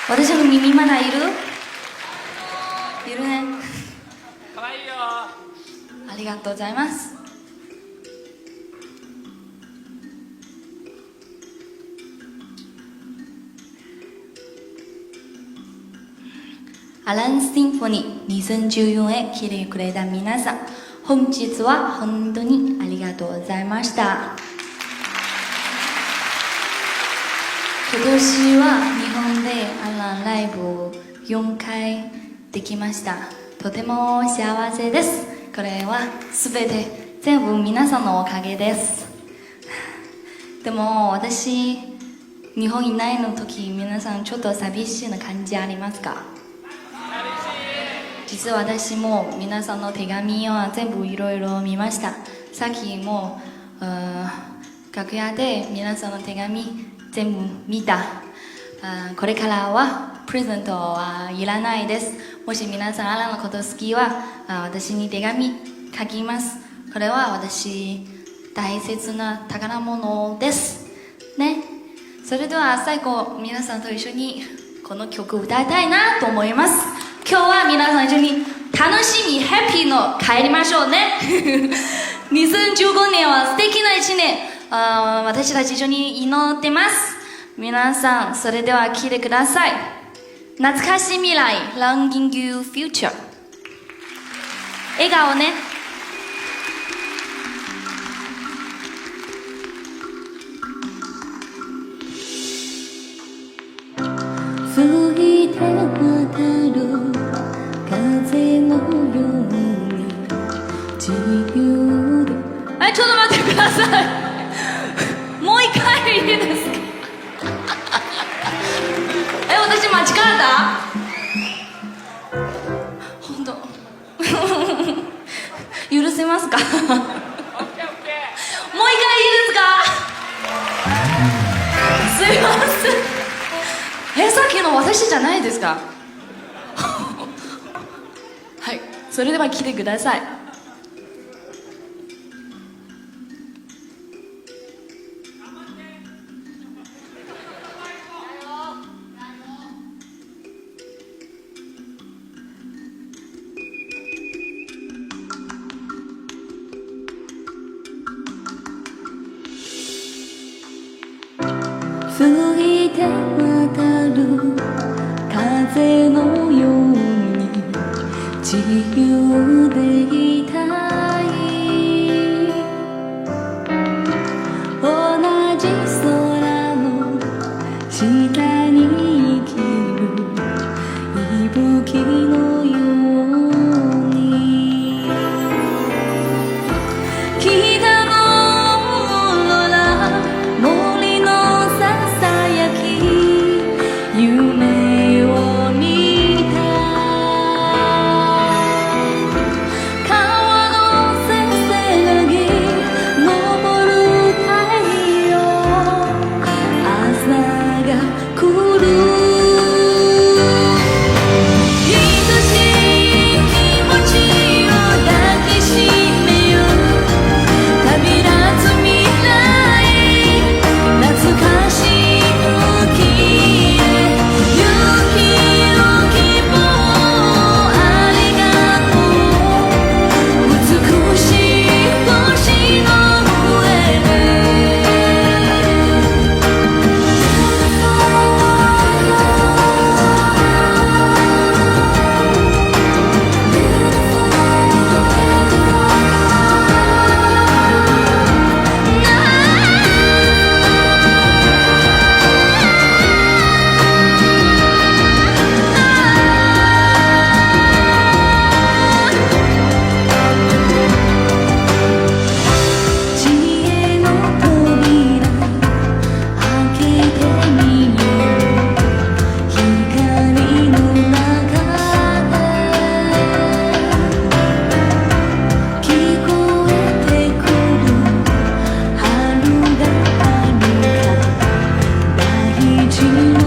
私の耳まだいる？いるね。かわいいよ。ありがとうございます。アランシンフォニー2014へ来てくれた皆さん、本日は本当にありがとうございました。今年は日本でアランライブを4回できました。とても幸せです。これは全て全部皆さんのおかげです。でも私、日本いないの時、皆さんちょっと寂しいな感じありますか？実は私も皆さんの手紙は全部いろいろ見ました。さっきも楽屋で皆さんの手紙全部見た。これからはプレゼントはいらないです。もし皆さんアラのこと好きは私に手紙書きます。これは私大切な宝物ですね。それでは最後皆さんと一緒にこの曲を歌いたいなと思います。今日は皆さん一緒に楽しみハッピーの帰りましょうね。2015年は素敵な1年、私たち一緒に祈ってます。皆さんそれでは聴いてください。懐かしい未来 Longing You Future。 笑顔ね。吹いて渡る風のように自由で。ちょっと待ってください。もう一回いいですか？私間違えた？本当許せますか？もう一回いいですか？すいません。さっきの私じゃないですか？はい、それでは来てください。吹いて渡る風のように自由でいたい。同じ空の下に生きる息吹のように。北のオーロラ、森のささやき、夢を見た。川のせせらぎ、昇る太陽、朝が来る。愛しい気持ちを抱きしめよう。旅立つ未来、懐かしい時へ。勇気の希望、ありがとう。美しい星の上で。知恵の扉開けてみよう。光の中で聞こえてくる春があるか大地の